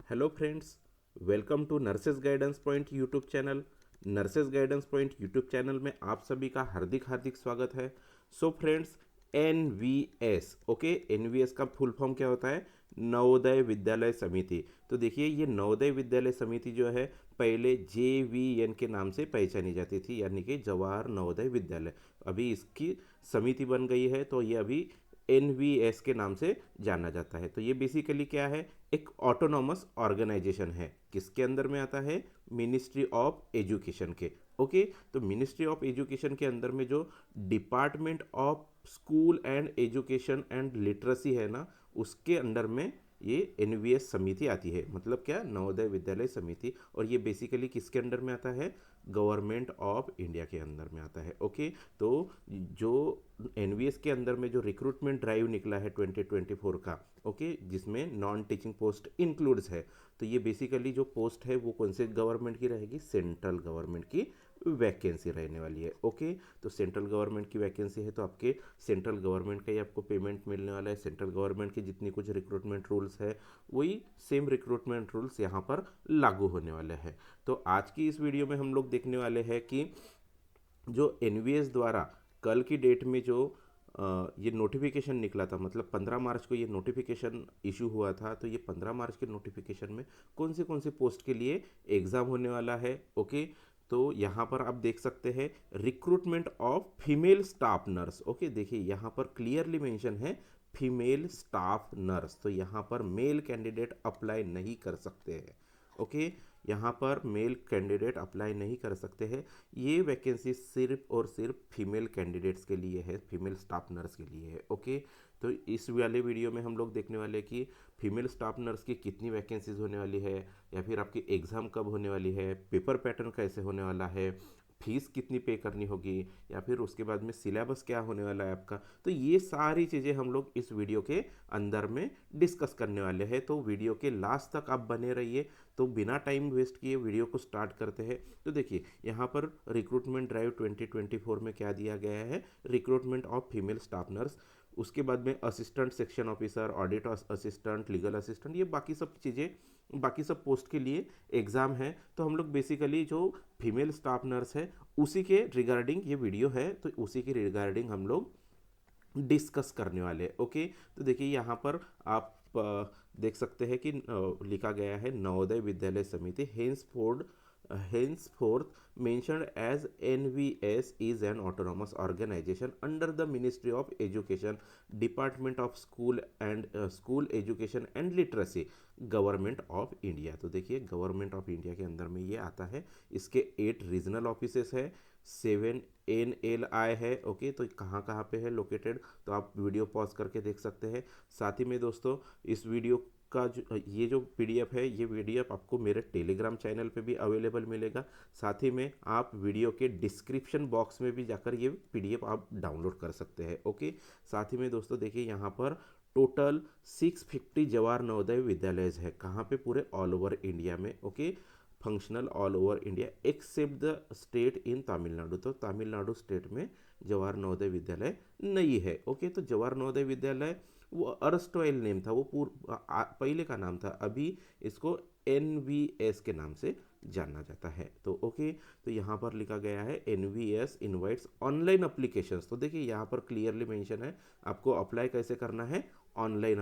Hello friends, welcome to nurses guidance point YouTube channel. Nurses guidance point YouTube channel में आप सभी का हार्दिक हार्दिक स्वागत है। So friends, NVS, okay, NVS का फुल फॉर्म क्या होता है? नवोदय विद्यालय समिति। तो देखिए, ये नवोदय विद्यालय समिति जो है पहले जेवीएन के नाम से पहचानी जाती थी, यानी कि जवाहर नवोदय विद्यालय। अभी इसकी समिति बन गई है, तो ये अभी एनवीएस के नाम से जाना जाता है। तो ये बेसिकली क्या है? एक ऑटोनॉमस ऑर्गेनाइजेशन है। किसके अंदर में आता है? मिनिस्ट्री ऑफ एजुकेशन के। ओके, तो मिनिस्ट्री ऑफ एजुकेशन के अंदर में जो department of school and education and literacy है ना, उसके अंडर में ये एनवीएस समिति आती है। मतलब क्या? नवोदय विद्यालय समिति। और ये बेसिकली किसके अंडर में आता है? गवर्नमेंट ऑफ इंडिया के अंदर में आता है। ओके, तो जो एनवीएस के अंदर में जो रिक्रूटमेंट ड्राइव निकला है 2024 का, ओके, जिसमें नॉन टीचिंग पोस्ट इंक्लूड्स है, तो ये बेसिकली जो पोस्ट है वो कौन से गवर्नमेंट की रहेगी? सेंट्रल गवर्नमेंट की वैकेंसी रहने वाली है। ओके, तो सेंट्रल गवर्नमेंट की वैकेंसी है, तो आपके सेंट्रल गवर्नमेंट का ही आपको पेमेंट मिलने वाला है। सेंट्रल गवर्नमेंट की जितनी कुछ रिक्रूटमेंट रूल्स है, वही सेम रिक्रूटमेंट रूल्स यहाँ पर लागू होने वाले हैं। तो आज की इस वीडियो में हम लोग देखने वाले हैं कि जो एनवीएस द्वारा कल की डेट में जो ये नोटिफिकेशन निकला था, मतलब 15 मार्च को ये नोटिफिकेशन इशू हुआ था। तो ये 15 मार्च के नोटिफिकेशन में कौन से पोस्ट के लिए एग्ज़ाम होने वाला है? ओके, तो यहाँ पर आप देख सकते हैं recruitment of female staff nurse. Okay, देखिए यहाँ पर क्लियरली मेंशन है फीमेल स्टाफ नर्स। तो यहाँ पर मेल कैंडिडेट अप्लाई नहीं कर सकते हैं। ओके, यहाँ पर मेल कैंडिडेट अप्लाई नहीं कर सकते हैं। ये वैकेंसी सिर्फ और सिर्फ फीमेल कैंडिडेट्स के लिए है, फीमेल स्टाफ नर्स के लिए है। ओके, तो इस वाले वीडियो में हम लोग देखने वाले हैं कि फीमेल स्टाफ नर्स की कितनी वैकेंसीज होने वाली है, या फिर आपकी एग्ज़ाम कब होने वाली है, पेपर पैटर्न कैसे होने वाला है, फीस कितनी पे करनी होगी, या फिर उसके बाद में सिलेबस क्या होने वाला है आपका। तो ये सारी चीज़ें हम लोग इस वीडियो के अंदर में डिस्कस करने वाले हैं। तो वीडियो के लास्ट तक आप बने रहिए। तो बिना टाइम वेस्ट किए वीडियो को स्टार्ट करते हैं। तो देखिए, यहाँ पर रिक्रूटमेंट ड्राइव 2024 में क्या दिया गया है? Recruitment of female staff nurse, उसके बाद में assistant section officer, audit assistant, legal assistant, ये बाकी सब चीज़ें, बाकी सब पोस्ट के लिए एग्ज़ाम है। तो हम लोग बेसिकली जो फीमेल स्टाफ नर्स है उसी के रिगार्डिंग ये वीडियो है, तो उसी के रिगार्डिंग हम लोग डिस्कस करने वाले हैं। ओके, तो देखिए यहाँ पर आप देख सकते हैं कि लिखा गया है नवोदय विद्यालय समिति henceforth mentioned as NVS is an autonomous organization under the Ministry of Education, Department of School Education and Literacy, government of India. तो देखिए, गवर्नमेंट ऑफ इंडिया के अंदर में ये आता है। इसके 8 रीजनल ऑफिसेस है, 7 NLI है। ओके, तो कहाँ कहाँ पे है लोकेटेड, तो आप वीडियो पॉज करके देख सकते हैं। साथ ही में दोस्तों, इस वीडियो का ये जो पीडीएफ है, ये पीडीएफ आपको मेरे टेलीग्राम चैनल पे भी अवेलेबल मिलेगा। साथ ही में आप वीडियो के डिस्क्रिप्शन बॉक्स में भी जाकर ये पीडीएफ आप डाउनलोड कर सकते हैं। ओके, साथ ही में दोस्तों देखिए, यहाँ पर टोटल 650 जवाहर नवोदय विद्यालय है। कहाँ पे? पूरे ऑल ओवर इंडिया में। Okay, functional all over India accept the state in Tamil Nadu. तो तमिलनाडु स्टेट में जवाहर नवोदय विद्यालय नहीं है। ओके, तो जवाहर नवोदय विद्यालय वो अर्स्टवाइल नेम था, वो पहले का नाम था। अभी इसको एनवीएस के नाम से जाना जाता है। तो ओके, तो यहाँ पर लिखा गया है एनवीएस इनवाइट्स ऑनलाइन अप्लीकेशंस। तो देखिए, यहाँ पर क्लियरली मेंशन है आपको अप्लाई कैसे करना है। ऑनलाइन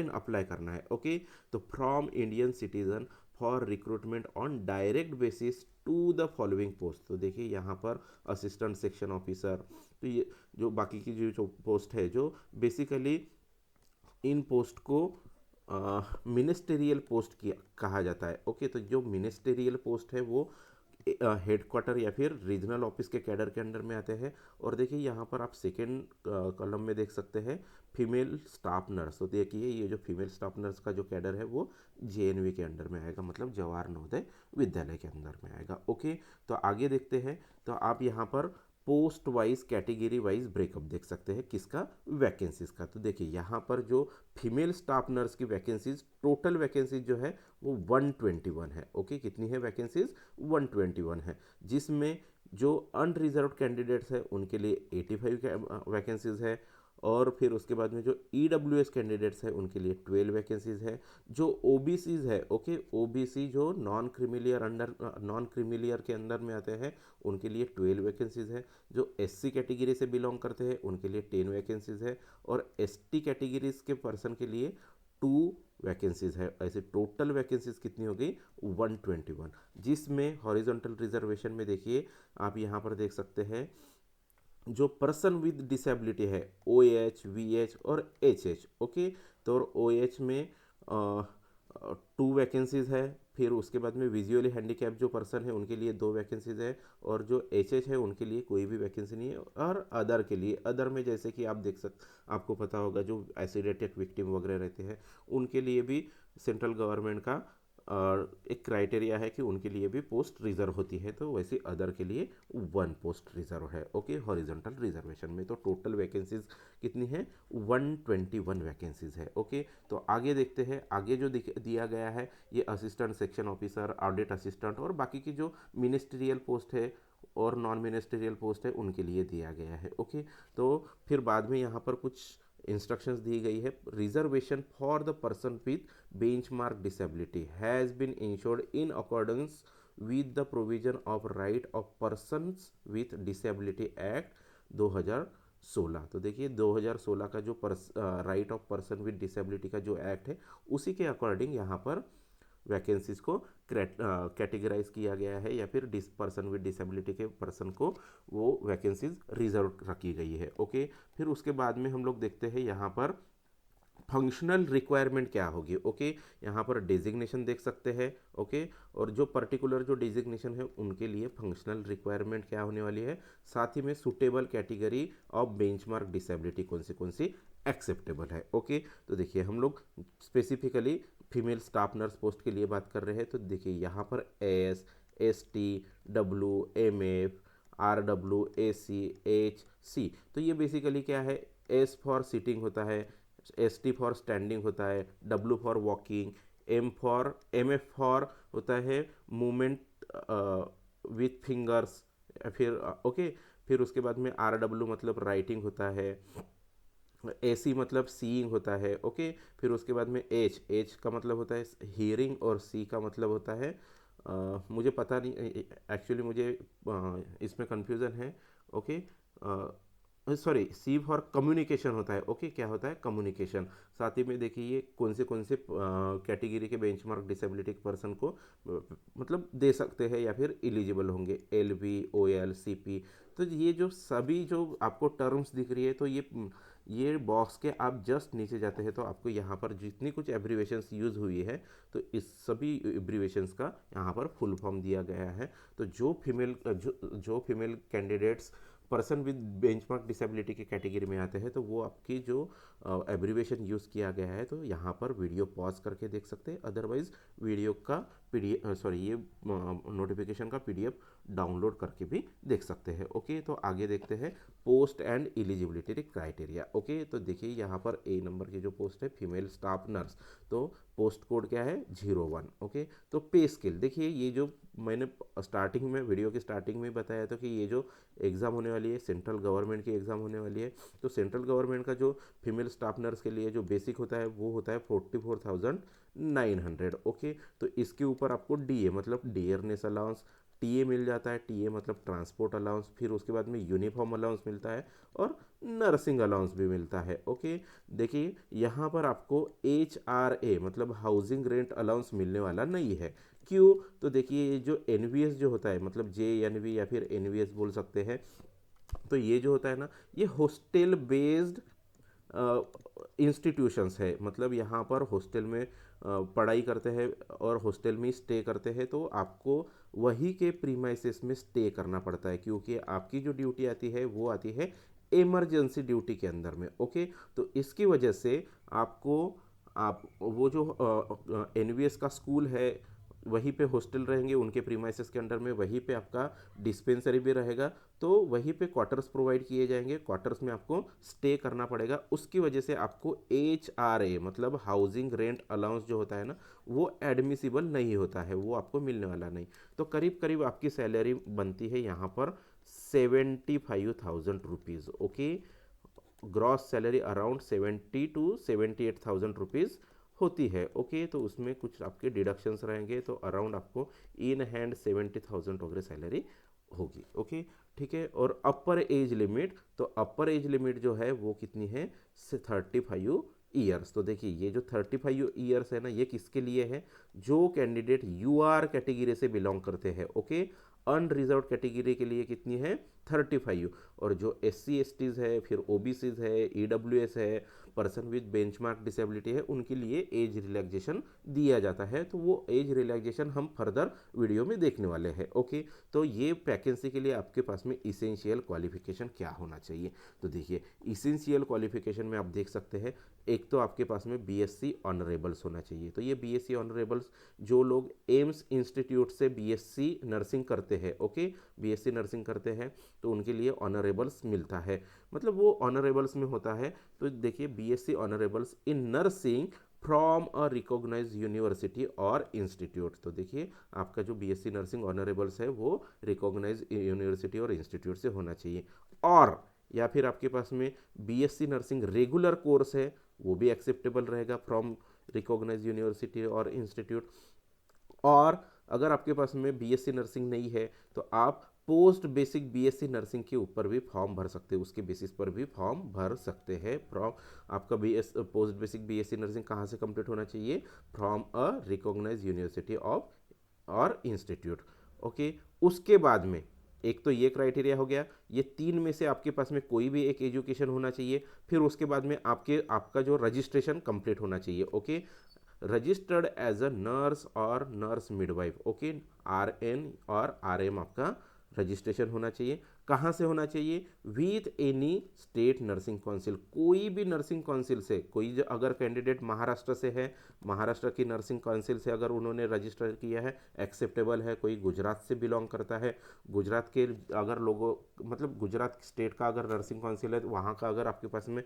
अप्लाई करना है। ओके, तो from Indian citizen for recruitment on direct basis to the following post. तो देखिए, यहाँ पर असिस्टेंट सेक्शन ऑफिसर, तो ये जो बाकी की जो पोस्ट है, जो बेसिकली इन पोस्ट को मिनिस्टेरियल पोस्ट की कहा जाता है। ओके, तो जो मिनिस्टेरियल पोस्ट है वो हेडक्वार्टर या फिर रीजनल ऑफिस के कैडर के अंडर में आते हैं। और देखिए, यहाँ पर आप सेकेंड कॉलम में देख सकते हैं फीमेल स्टाफ नर्स। तो देखिए, ये जो फीमेल स्टाफ नर्स का जो कैडर है वो जेएनवी के अंडर में आएगा, मतलब जवाहर नवोदय विद्यालय के अंदर में आएगा। ओके, तो आगे देखते हैं। तो आप यहाँ पर post wise, category wise breakup देख सकते हैं किसका? वैकेंसीज का। तो देखिए, यहाँ पर जो फीमेल स्टाफ नर्स की वैकेंसीज, टोटल वैकेंसीज जो है वो 121 है। ओके, कितनी है वैकेंसीज? 121 है, जिसमें जो अनरिजर्व कैंडिडेट्स है उनके लिए 85 वैकेंसीज है। और फिर उसके बाद में जो EWS कैंडिडेट्स है उनके लिए 12 वैकेंसीज है। जो OBCs है, ओके, OBC जो नॉन क्रीमिलियर के अंदर में आते हैं उनके लिए 12 वैकेंसीज है। जो SC कैटेगरी से बिलोंग करते हैं उनके लिए 10 वैकेंसीज है। और ST कैटेगरीज के पर्सन के लिए 2 वैकेंसीज है। ऐसे टोटल वैकेंसीज कितनी हो गई 121, जिसमें हॉरिजॉन्टल रिजर्वेशन में देखिए आप यहाँ पर देख सकते हैं जो पर्सन विद डिसेबिलिटी है OH, VH और HH, ओके। तो OH में 2 वैकेंसीज है। फिर उसके बाद में विजुअली हैंडीकैप जो पर्सन है उनके लिए 2 वैकेंसीज है। और जो HH है उनके लिए कोई भी वैकेंसी नहीं है। और अदर के लिए, अदर में जैसे कि आपको पता होगा जो एसिड अटैक विक्टिम वगैरह रहते हैं उनके लिए भी सेंट्रल गवर्नमेंट का एक क्राइटेरिया है कि उनके लिए भी पोस्ट रिजर्व होती है। तो वैसे अदर के लिए 1 पोस्ट रिजर्व है, ओके, हॉरिजॉन्टल रिजर्वेशन में। तो टोटल वैकेंसीज कितनी है 121 वैकेंसीज है, ओके। तो आगे देखते हैं, आगे जो दिया गया है ये assistant section officer, audit assistant और बाकी की जो मिनिस्ट्रियल पोस्ट है और नॉन मिनिस्ट्रियल पोस्ट है उनके लिए दिया गया है, ओके। तो फिर बाद में यहाँ पर कुछ इंस्ट्रक्शंस दी गई है। Reservation for the person with benchmark disability has been ensured in accordance with the provision of right of persons with disability act 2016। तो देखिए 2016 का जो right of person with disability का जो एक्ट है उसी के अकॉर्डिंग यहाँ पर वैकेंसीज को कैटेगराइज किया गया है, या फिर पर्सन विद डिसेबिलिटी के पर्सन को वो वैकेंसीज रिजर्व रखी गई है, ओके। फिर उसके बाद में हम लोग देखते हैं यहाँ पर फंक्शनल रिक्वायरमेंट क्या होगी, ओके। यहाँ पर डेजिग्नेशन देख सकते हैं, ओके। और जो पर्टिकुलर जो डेजिग्नेशन है उनके लिए फंक्शनल रिक्वायरमेंट क्या होने वाली है, साथ ही में suitable category of benchmark disability कौन सी एक्सेप्टेबल है, ओके। तो देखिए हम लोग specifically female staff nurse post के लिए बात कर रहे हैं। तो देखिए यहाँ पर S, ST, W, MF, RW, AC, HC। तो ये बेसिकली क्या है, S फॉर सीटिंग होता है, ST फॉर स्टैंडिंग होता है, W for walking, MF for होता है मूवमेंट विथ फिंगर्स, फिर ओके। फिर उसके बाद में RW मतलब राइटिंग होता है, AC मतलब सीइंग होता है, ओके। फिर उसके बाद में H का मतलब होता है हियरिंग और C का मतलब होता है मुझे पता नहीं एक्चुअली, मुझे इसमें कन्फ्यूज़न है, okay. Sorry, C for communication होता है, ओके। क्या होता है कम्युनिकेशन। साथ ही में देखिए ये कौन से कैटेगरी के बेंचमार्क डिसेबिलिटी पर्सन को मतलब दे सकते हैं या फिर एलिजिबल होंगे, LV, OL, CP। तो ये जो सभी जो आपको टर्म्स दिख रही है, तो ये बॉक्स के आप जस्ट नीचे जाते हैं तो आपको यहाँ पर जितनी कुछ एब्रीवेशंस यूज़ हुई है तो इस सभी एब्रीवेशंस का यहाँ पर फुल फॉर्म दिया गया है। तो जो female candidates person with benchmark disability की कैटेगरी में आते हैं तो वो आपकी जो एब्रीवेशन यूज़ किया गया है तो यहाँ पर वीडियो पॉज करके देख सकते हैं। अदरवाइज वीडियो का ये नोटिफिकेशन का PDF डाउनलोड करके भी देख सकते हैं, ओके। तो आगे देखते हैं post and eligibility criteria, okay. तो देखिए यहाँ पर A नंबर की जो पोस्ट है फीमेल स्टाफ नर्स, तो पोस्ट कोड क्या है 01, ओके। तो पे स्केल देखिए, ये जो मैंने स्टार्टिंग में वीडियो की स्टार्टिंग में बताया था कि ये जो एग्ज़ाम होने वाली है सेंट्रल गवर्नमेंट की एग्ज़ाम होने वाली है। तो सेंट्रल गवर्नमेंट का जो फीमेल स्टाफ नर्स के लिए जो बेसिक होता है वो होता है 44,900, ओके। तो इसके ऊपर आपको DA मतलब डियरनेस अलाउंस, TA मिल जाता है, TA मतलब ट्रांसपोर्ट अलाउंस, फिर उसके बाद में यूनिफॉर्म अलाउंस मिलता है और नर्सिंग अलाउंस भी मिलता है, ओके। देखिए यहाँ पर आपको HRA मतलब हाउसिंग रेंट अलाउंस मिलने वाला नहीं है। क्यों? तो देखिए ये जो NVS जो होता है मतलब JNV या फिर NVS बोल सकते हैं, तो ये जो होता है ना ये हॉस्टल बेस्ड इंस्टीट्यूशंस है। मतलब यहाँ पर हॉस्टल में पढ़ाई करते हैं और हॉस्टल में स्टे करते हैं तो आपको वही के प्रीमाइसेस में स्टे करना पड़ता है, क्योंकि आपकी जो ड्यूटी आती है वो आती है इमरजेंसी ड्यूटी के अंदर में, ओके। तो इसकी वजह से आपको आप वो जो NVS का स्कूल है वहीं पे हॉस्टल रहेंगे, उनके प्रीमाइसेस के अंडर में वहीं पे आपका डिस्पेंसरी भी रहेगा, तो वहीं पे क्वार्टर्स प्रोवाइड किए जाएंगे, क्वार्टर्स में आपको स्टे करना पड़ेगा। उसकी वजह से आपको HRA मतलब हाउसिंग रेंट अलाउंस जो होता है ना वो एडमिसिबल नहीं होता है, वो आपको मिलने वाला नहीं। तो करीब करीब आपकी सैलरी बनती है यहाँ पर 75,000 rupees, okay. Gross salary around 70 to 78,000 rupees होती है। ओके, तो उसमें कुछ आपके डिडक्शंस रहेंगे, तो अराउंड आपको इन हैंड 70,000 वगैरह सैलरी होगी। ओके, ठीक है। और अपर एज लिमिट, तो अपर एज लिमिट जो है वो कितनी है, 35 ईयर्स। तो देखिए ये जो 35 ईयर्स है ना, ये किसके लिए है, जो कैंडिडेट यूआर कैटेगरी से बिलोंग करते हैं। ओके, अनरिजर्व कैटेगरी के लिए कितनी है, 35। और जो SC STs है, फिर OBCs है, EWS है, पर्सन विद बेंचमार्क डिसेबिलिटी है, उनके लिए एज रिलैक्सेशन दिया जाता है। तो वो एज रिलैक्सेशन हम फर्दर वीडियो में देखने वाले हैं। ओके, तो ये वैकेंसी के लिए आपके पास में इसेंशियल क्वालिफिकेशन क्या होना चाहिए। तो देखिए इसेंशियल क्वालिफिकेशन में आप देख सकते हैं, एक तो आपके पास में BSc ऑनरेबल्स होना चाहिए। तो ये BSc ऑनरेबल्स जो लोग एम्स इंस्टीट्यूट से BSc नर्सिंग करते हैं, ओके, BSc नर्सिंग करते हैं, तो उनके लिए ऑनरेबल्स मिलता है, मतलब वो ऑनरेबल्स में होता है। तो देखिए BSc honourables in nursing from a recognise university और इंस्टीट्यूट। तो देखिए आपका जो BSc नर्सिंग ऑनरेबल्स है वो रिकॉग्नाइज यूनिवर्सिटी और इंस्टीट्यूट से होना चाहिए। और या फिर आपके पास में BSc नर्सिंग रेगुलर कोर्स है, वो भी एक्सेप्टेबल रहेगा फ्रॉम रिकॉग्नाइज यूनिवर्सिटी और इंस्टीट्यूट। और अगर आपके पास में BSc नर्सिंग नहीं है, तो आप पोस्ट बेसिक BSc नर्सिंग के ऊपर भी फॉर्म भर सकते हैं, उसके बेसिस पर भी फॉर्म भर सकते हैं। फ्रॉम आपका पोस्ट बेसिक BSc नर्सिंग कहाँ से कंप्लीट होना चाहिए, from a recognise university of और इंस्टीट्यूट। ओके, उसके बाद में एक तो ये क्राइटेरिया हो गया, ये तीन में से आपके पास में कोई भी एक एजुकेशन होना चाहिए। फिर उसके बाद में आपका जो रजिस्ट्रेशन कंप्लीट होना चाहिए। Okay, registered as a nurse और नर्स मिडवाइफ। ओके, RN और RM आपका रजिस्ट्रेशन होना चाहिए। कहाँ से होना चाहिए, with any state nursing council, कोई भी नर्सिंग काउंसिल से। कोई अगर कैंडिडेट महाराष्ट्र से है, महाराष्ट्र की नर्सिंग काउंसिल से अगर उन्होंने रजिस्टर किया है, एक्सेप्टेबल है। कोई गुजरात से बिलोंग करता है, गुजरात के अगर लोगों, मतलब गुजरात स्टेट का अगर नर्सिंग काउंसिल है, तो वहाँ का अगर आपके पास में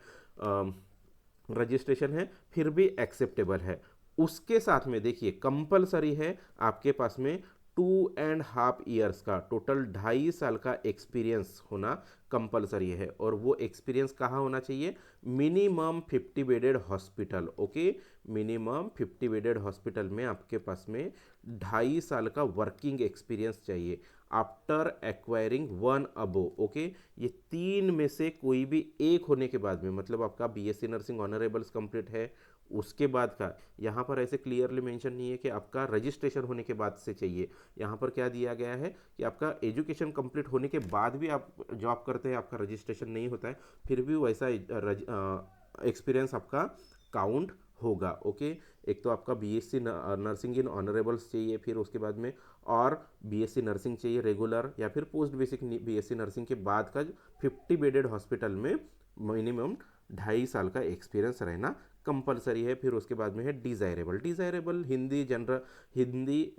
रजिस्ट्रेशन है, फिर भी एक्सेप्टेबल है। उसके साथ में देखिए कंपलसरी है आपके पास में 2.5 ईयर्स का, टोटल 2.5 साल का एक्सपीरियंस होना कंपलसरी है। और वो एक्सपीरियंस कहाँ होना चाहिए, minimum 50 bedded hospital. Okay, minimum 50 bedded hospital में आपके पास में 2.5 साल का वर्किंग एक्सपीरियंस चाहिए, आफ्टर एक्वायरिंग 1 अबो। ओके, ये तीन में से कोई भी एक होने के बाद में, मतलब आपका BSc नर्सिंग ऑनरेबल्स कंप्लीट है, उसके बाद का, यहाँ पर ऐसे क्लियरली मेंशन नहीं है कि आपका रजिस्ट्रेशन होने के बाद से चाहिए। यहाँ पर क्या दिया गया है कि आपका एजुकेशन कंप्लीट होने के बाद भी आप जॉब करते हैं, आपका रजिस्ट्रेशन नहीं होता है, फिर भी वैसा एक्सपीरियंस आपका काउंट होगा। ओके, एक तो आपका BSc नर्सिंग इन ऑनरेबल्स चाहिए, फिर उसके बाद में और BSc नर्सिंग चाहिए रेगुलर, या फिर पोस्ट बेसिक BSc नर्सिंग के बाद का 50 बेडेड हॉस्पिटल में मिनिमम 2.5 साल का एक्सपीरियंस रहना कंपलसरी है। फिर उसके बाद में है desirable. Desirable Hindi general, Hindi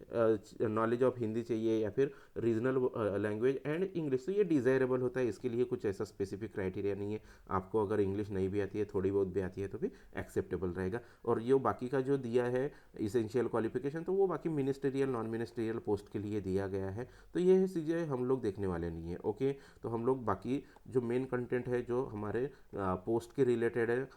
knowledge of Hindi चाहिए, या फिर रीजनल लैंग्वेज एंड इंग्लिश। तो ये डिज़ायरेबल होता है, इसके लिए कुछ ऐसा स्पेसिफिक क्राइटेरिया नहीं है। आपको अगर इंग्लिश नहीं भी आती है, थोड़ी बहुत भी आती है, तो भी एक्सेप्टेबल रहेगा। और ये बाकी का जो दिया है इसेंशियल क्वालिफिकेशन, तो वो बाकी मिनिस्ट्रियल नॉन मिनिस्ट्रियल पोस्ट के लिए दिया गया है। तो ये चीज़ें हम लोग देखने वाले नहीं है। ओके, तो हम लोग बाकी जो मेन कंटेंट है जो हमारे पोस्ट के रिलेटेड है,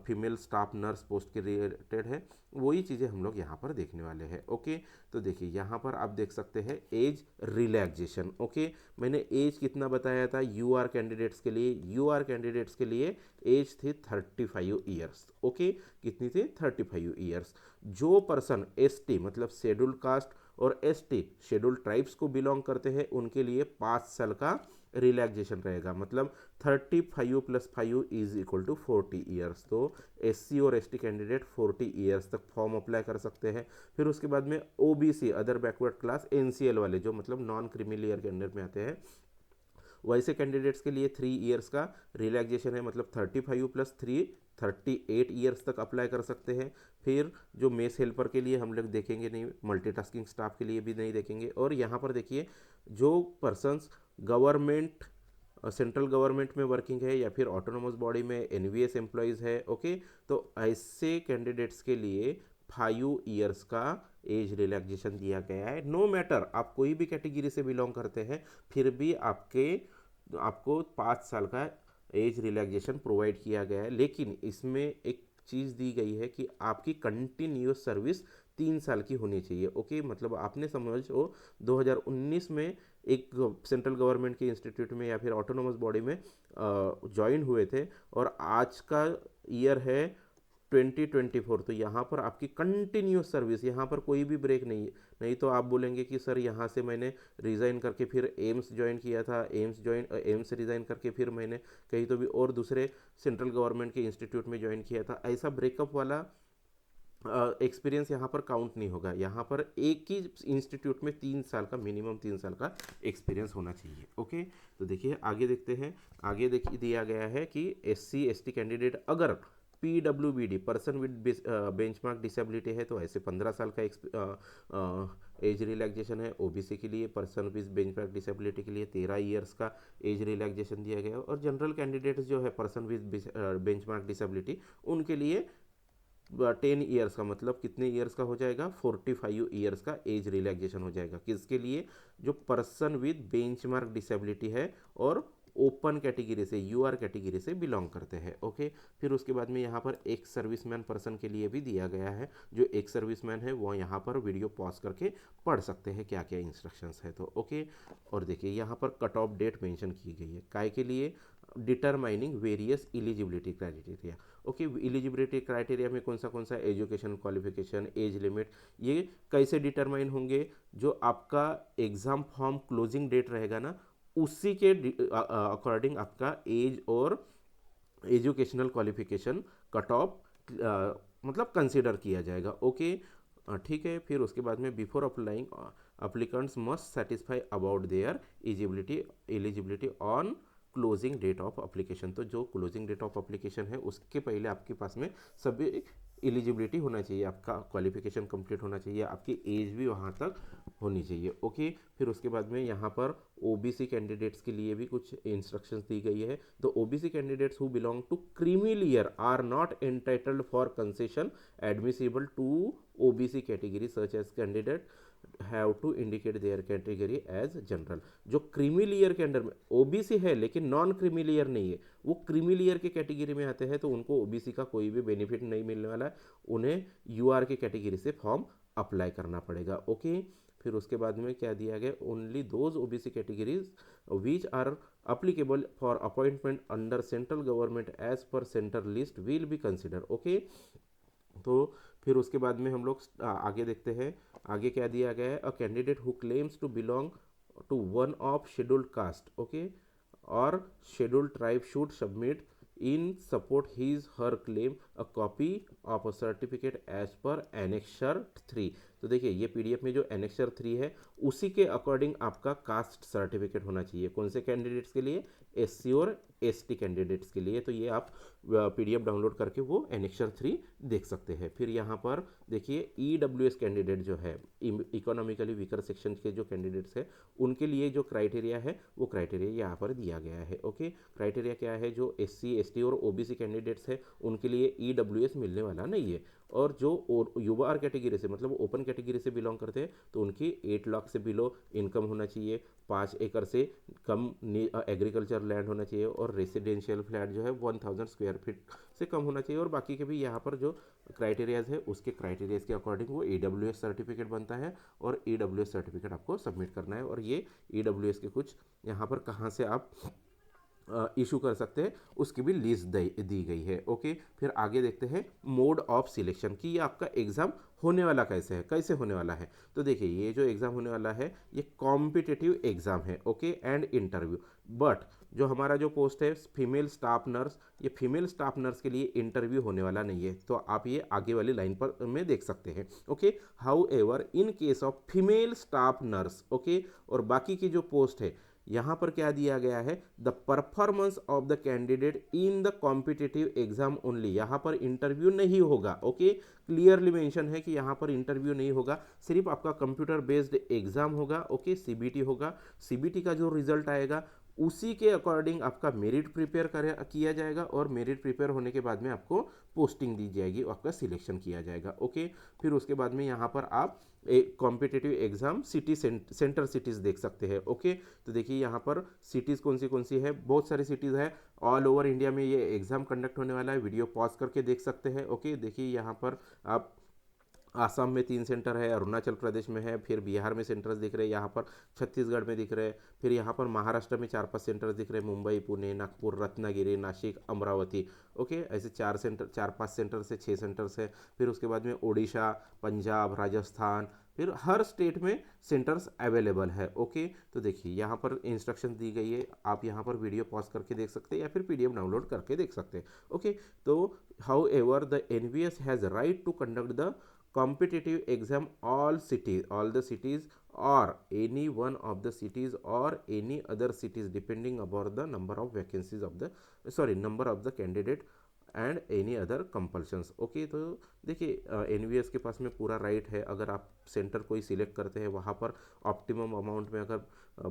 फीमेल स्टाफ नर्स पोस्ट के रिलेटेड है, वही चीज़ें हम लोग यहाँ पर देखने वाले हैं। ओके, तो देखिए यहाँ पर आप देख सकते हैं एज रिलैक्सेशन। ओके, मैंने एज कितना बताया था UR कैंडिडेट्स के लिए, UR कैंडिडेट्स के लिए एज थी 35 ईयर्स। ओके, कितनी थी, 35 ईयर्स। जो पर्सन ST मतलब शेड्यूल कास्ट और ST शेड्यूल ट्राइब्स को बिलोंग करते हैं, उनके लिए 5 साल का रिलैक्सेशन रहेगा, मतलब 35 + 5 = 40 ईयर्स। तो SC और ST कैंडिडेट 40 ईयर्स तक फॉर्म अप्लाई कर सकते हैं। फिर उसके बाद में OBC other backward class NCL वाले, जो मतलब नॉन क्रीमी लेयर के अंडर में आते हैं, वैसे कैंडिडेट्स के लिए 3 ईयर्स का रिलैक्सेशन है, मतलब 35 + 3 38 ईयर्स तक अप्लाई कर सकते हैं। फिर जो मेस हेल्पर के लिए हम लोग देखेंगे नहीं, मल्टीटास्किंग स्टाफ के लिए भी नहीं देखेंगे। और यहाँ पर देखिए जो पर्सन्स गवर्नमेंट, सेंट्रल गवर्नमेंट में वर्किंग है, या फिर ऑटोनोमस बॉडी में NVS एम्प्लॉयज़ है। ओके, तो ऐसे कैंडिडेट्स के लिए 5 ईयर्स का एज रिलैक्सेशन दिया गया है। नो मैटर आप कोई भी कैटेगरी से बिलोंग करते हैं, फिर भी आपको 5 साल का एज रिलैक्सेशन प्रोवाइड किया गया है, लेकिन इसमें एक चीज़ दी गई है कि आपकी कंटिन्यूस सर्विस 3 साल की होनी चाहिए। ओके, मतलब आपने समझो 2019 में एक सेंट्रल गवर्नमेंट के इंस्टीट्यूट में या फिर ऑटोनोमस बॉडी में ज्वाइन हुए थे, और आज का ईयर है 2024, तो यहाँ पर आपकी कंटिन्यूस सर्विस, यहाँ पर कोई भी ब्रेक नहीं है। नहीं तो आप बोलेंगे कि सर यहाँ से मैंने रिज़ाइन करके फिर एम्स ज्वाइन किया था, एम्स रिज़ाइन करके फिर मैंने कहीं तो भी और दूसरे सेंट्रल गवर्नमेंट के इंस्टीट्यूट में ज्वाइन किया था, ऐसा ब्रेकअप वाला एक्सपीरियंस यहाँ पर काउंट नहीं होगा। यहाँ पर एक ही इंस्टीट्यूट में 3 साल का, मिनिमम 3 साल का एक्सपीरियंस होना चाहिए। ओके, तो देखिए आगे देखते हैं। आगे देखिए दिया गया है कि SC ST कैंडिडेट अगर PWBD person with benchmark disability है तो ऐसे 15 साल का एज रिलैक्सेशन है। OBC के लिए, पर्सन विद बेंचमार्क डिसेबिलिटी के लिए 13 ईयर्स का एज रिलैक्सेशन दिया गया है, और जनरल कैंडिडेट्स जो है पर्सन विद बेंचमार्क डिसेबिलिटी, उनके लिए 10 ईयर्स का, मतलब कितने ईयर्स का हो जाएगा, 45 ईयर्स का एज रिलैक्सेशन हो जाएगा। किसके लिए, जो पर्सन विद बेंचमार्क डिसेबिलिटी है और ओपन कैटेगरी से, UR कैटेगरी से बिलोंग करते हैं। ओके, फिर उसके बाद में यहाँ पर एक सर्विसमैन पर्सन के लिए भी दिया गया है। जो एक सर्विसमैन है वो यहाँ पर वीडियो पॉज करके पढ़ सकते हैं क्या क्या इंस्ट्रक्शंस है। तो ओके, और देखिए यहाँ पर कट ऑफ डेट मेंशन की गई है, काय के लिए, determining various eligibility criteria. Okay, eligibility criteria में कौन सा एजुकेशन क्वालिफिकेशन, एज लिमिट, ये कैसे डिटरमाइन होंगे, जो आपका एग्ज़ाम फॉर्म क्लोजिंग डेट रहेगा ना, उसी के अकॉर्डिंग आपका एज और एजुकेशनल क्वालिफिकेशन कट ऑफ मतलब कंसिडर किया जाएगा। ओके, ठीक है। फिर उसके बाद में before applying applicants must satisfy about their eligibility on closing date of application. तो जो क्लोजिंग डेट ऑफ अप्लीकेशन है उसके पहले आपके पास में सभी एलिजिबिलिटी होना चाहिए, आपका क्वालिफिकेशन कंप्लीट होना चाहिए, आपकी एज भी वहाँ तक होनी चाहिए। ओके, फिर उसके बाद में यहाँ पर OBC कैंडिडेट्स के लिए भी कुछ इंस्ट्रक्शंस दी गई है। तो OBC candidates who belong to creamy layer are not entitled for concession admissible to OBC category such as candidate have to indicate their category as general. जो क्रीमी लेयर के अंडर में OBC है लेकिन non creamy layer नहीं है, वो creamy layer के category में आते हैं, तो उनको OBC का कोई भी बेनिफिट नहीं मिलने वाला है, उन्हें UR के कैटेगरी से फॉर्म अप्लाई करना पड़ेगा। ओके, फिर उसके बाद में क्या दिया गया, only those OBC categories which are applicable for appointment under central government as per centre list will be consider. Okay, तो फिर उसके बाद में हम लोग आगे देखते हैं। आगे क्या दिया गया है, a candidate who claims to belong to one of scheduled caste, okay, और scheduled tribe should submit in support his her claim a copy of a certificate as per annexure 3। तो देखिए ये PDF में जो एनेक्सर 3 है उसी के according आपका कास्ट सर्टिफिकेट होना चाहिए। कौन से कैंडिडेट्स के लिए, SC और ST कैंडिडेट्स के लिए। तो ये आप PDF डाउनलोड करके वो एनेक्सर 3 देख सकते हैं। फिर यहाँ पर देखिए EWS कैंडिडेट जो है, इकोनॉमिकली वीकर सेक्शन के जो कैंडिडेट्स है उनके लिए जो क्राइटेरिया है वो क्राइटेरिया यहाँ पर दिया गया है। ओके, क्राइटेरिया क्या है, जो SC ST और OBC कैंडिडेट्स है उनके लिए EWS मिलने वाला नहीं है, और जो UR कैटेगरी से मतलब ओपन कैटेगरी से बिलोंग करते हैं तो उनकी 8 लाख से बिलो इनकम होना चाहिए, 5 एकड़ से कम एग्रीकल्चर लैंड होना चाहिए, और रेसिडेंशियल फ्लैट जो है 1000 स्क्वायर फीट से कम होना चाहिए। और बाकी के भी यहाँ पर जो क्राइटेरियाज है उसके क्राइटेरियाज के अकॉर्डिंग वो EWS सर्टिफिकेट बनता है, और EWS सर्टिफिकेट आपको सबमिट करना है। और ये EWS के कुछ यहाँ पर कहाँ से आप इशू कर सकते हैं उसकी भी लिस्ट दी गई है। ओके, फिर आगे देखते हैं मोड ऑफ सिलेक्शन की, ये आपका एग्ज़ाम होने वाला कैसे है, कैसे होने वाला है। तो देखिए ये जो एग्ज़ाम होने वाला है ये कॉम्पिटिटिव एग्ज़ाम है। ओके, एंड इंटरव्यू, बट जो हमारा जो पोस्ट है फीमेल स्टाफ नर्स, ये फीमेल स्टाफ नर्स के लिए इंटरव्यू होने वाला नहीं है, तो आप ये आगे वाली लाइन पर में देख सकते हैं। Okay, how ever in case of female staff nurse, okay, और बाकी की जो पोस्ट है यहाँ पर क्या दिया गया है, the performance of the candidate in the competitive exam only, यहाँ पर इंटरव्यू नहीं होगा। ओके, क्लियरली मेंशन है कि यहाँ पर इंटरव्यू नहीं होगा, सिर्फ आपका कंप्यूटर बेस्ड एग्जाम होगा। ओके, CBT होगा, CBT का जो रिजल्ट आएगा उसी के अकॉर्डिंग आपका मेरिट प्रिपेयर किया जाएगा, और मेरिट प्रिपेयर होने के बाद में आपको पोस्टिंग दी जाएगी, आपका सिलेक्शन किया जाएगा। ओके, फिर उसके बाद में यहाँ पर आप एक competitive exam city centre cities देख सकते हैं। ओके, तो देखिए यहाँ पर सिटीज़ कौन सी है, बहुत सारी सिटीज़ है, ऑल ओवर इंडिया में ये एग्ज़ाम कंडक्ट होने वाला है। वीडियो पॉज करके देख सकते हैं। ओके, देखिए यहाँ पर आप आसाम में 3 सेंटर है, अरुणाचल प्रदेश में है, फिर बिहार में सेंटर्स दिख रहे हैं, यहाँ पर छत्तीसगढ़ में दिख रहे हैं, फिर यहाँ पर महाराष्ट्र में 4-5 सेंटर्स दिख रहे हैं, मुंबई, पुणे, नागपुर, रत्नागिरी, नासिक, अमरावती। ओके, ऐसे 4-5 सेंटर से 6 सेंटर्स है। फिर उसके बाद में उड़ीसा, पंजाब, राजस्थान, फिर हर स्टेट में सेंटर्स अवेलेबल है। ओके, तो देखिए यहाँ पर इंस्ट्रक्शन दी गई है, आप यहाँ पर वीडियो पॉज करके देख सकते हैं या फिर पीडीएफ डाउनलोड करके देख सकते हैं। ओके, तो however the NVS has right to conduct the competitive exam all the cities or any one of the cities or any other cities depending upon the number of vacancies of the number of the candidate and any other compulsions. Okay, तो देखिए NVS के पास में पूरा right है, अगर आप centre कोई select करते हैं वहाँ पर ऑप्टिमम अमाउंट में अगर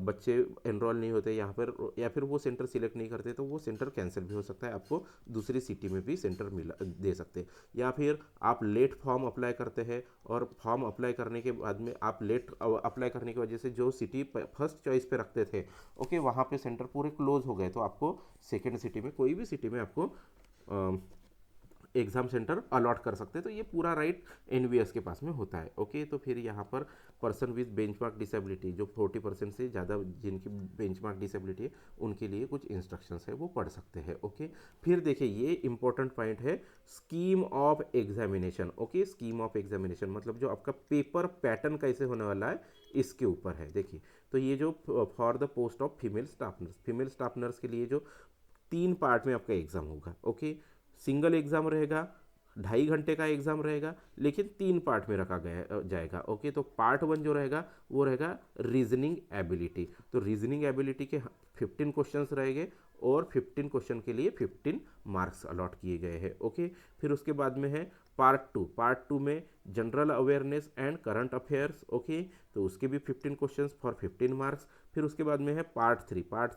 बच्चे एनरोल नहीं होते यहाँ पर या फिर वो सेंटर सिलेक्ट नहीं करते तो वो सेंटर कैंसिल भी हो सकता है, आपको दूसरी सिटी में भी सेंटर मिला दे सकते हैं। या फिर आप लेट फॉर्म अप्लाई करते हैं और फॉर्म अप्लाई करने के बाद में आप लेट अप्लाई करने की वजह से जो सिटी फर्स्ट चॉइस पे रखते थे, ओके, वहाँ पे सेंटर पूरे क्लोज हो गए, तो आपको सेकेंड सिटी में कोई भी सिटी में आपको एग्ज़ाम सेंटर अलॉट कर सकते हैं। तो ये पूरा राइट एनवीएस के पास में होता है। ओके, तो फिर यहाँ पर पर्सन विद बेंचमार्क डिसेबिलिटी जो 40% से ज़्यादा जिनकी बेंचमार्क डिसेबिलिटी है उनके लिए कुछ इंस्ट्रक्शंस है वो पढ़ सकते हैं। ओके, फिर देखिए ये इंपॉर्टेंट पॉइंट है scheme of examination. Okay, scheme of examination मतलब जो आपका पेपर पैटर्न कैसे होने वाला है इसके ऊपर है। देखिए, तो ये जो for the post of female staff nurse के लिए जो 3 पार्ट में आपका एग्ज़ाम होगा। ओके, सिंगल एग्ज़ाम रहेगा, 2.5 घंटे का एग्ज़ाम रहेगा, लेकिन 3 पार्ट में रखा गया जाएगा। ओके, तो पार्ट 1 जो रहेगा वो रहेगा रीजनिंग एबिलिटी। तो रीजनिंग एबिलिटी के 15 क्वेश्चंस रहेंगे और 15 क्वेश्चन के लिए 15 मार्क्स अलॉट किए गए हैं। ओके, फिर उसके बाद में है पार्ट टू में general awareness and current affairs. Okay, तो उसके भी 15 क्वेश्चंस फॉर 15 मार्क्स। फिर उसके बाद में है पार्ट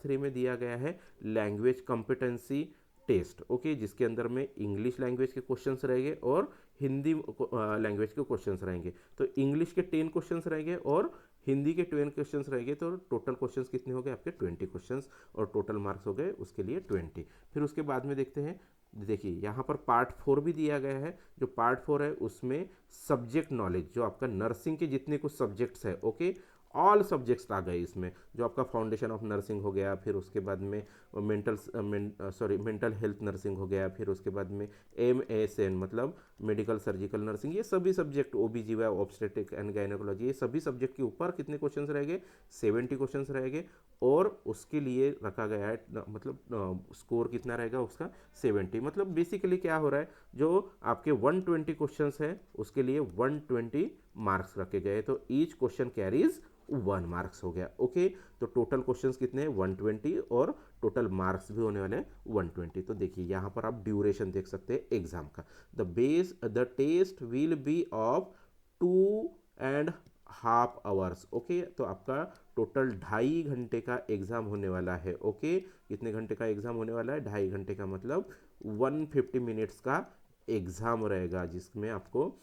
थ्री में दिया गया है लैंग्वेज कॉम्पिटेंसी टेस्ट। ओके, जिसके अंदर में इंग्लिश लैंग्वेज के क्वेश्चंस रहेंगे और हिंदी लैंग्वेज के क्वेश्चंस रहेंगे। तो इंग्लिश के 10 क्वेश्चंस रहेंगे और हिंदी के 20 क्वेश्चंस रहेंगे। तो टोटल क्वेश्चंस कितने हो गए आपके 20 क्वेश्चंस और टोटल मार्क्स हो गए उसके लिए 20। फिर उसके बाद में देखते हैं, देखिए यहाँ पर पार्ट 4 भी दिया गया है। जो पार्ट 4 है उसमें सब्जेक्ट नॉलेज जो आपका नर्सिंग के जितने कुछ सब्जेक्ट्स है, ओके, ऑल सब्जेक्ट्स आ गए इसमें। जो आपका फाउंडेशन ऑफ नर्सिंग हो गया, फिर उसके बाद में मेंटल हेल्थ नर्सिंग हो गया, फिर उसके बाद में MSN मतलब मेडिकल सर्जिकल नर्सिंग, ये सभी subject OBGY obstetric and gynaecology, ये सभी सब्जेक्ट के ऊपर कितने क्वेश्चंस रहेंगे 70 क्वेश्चंस रहेंगे। और उसके लिए रखा गया है मतलब स्कोर कितना रहेगा उसका 70। मतलब बेसिकली क्या हो रहा है, जो आपके 120 क्वेश्चंस है उसके लिए 120 मार्क्स रखे गए, तो ईच क्वेश्चन कैरीज 1 मार्क्स हो गया। ओके, तो टोटल क्वेश्चंस कितने हैं 120 और टोटल मार्क्स भी होने वाले हैं 120। तो देखिए यहाँ पर आप ड्यूरेशन देख सकते हैं एग्जाम का। The test will be of 2.5 hours. Okay, तो आपका टोटल 2.5 घंटे का एग्जाम होने वाला है। ओके, कितने घंटे का एग्जाम होने वाला है 2.5 घंटे का, मतलब 150 मिनट्स का एग्जाम रहेगा जिसमें आपको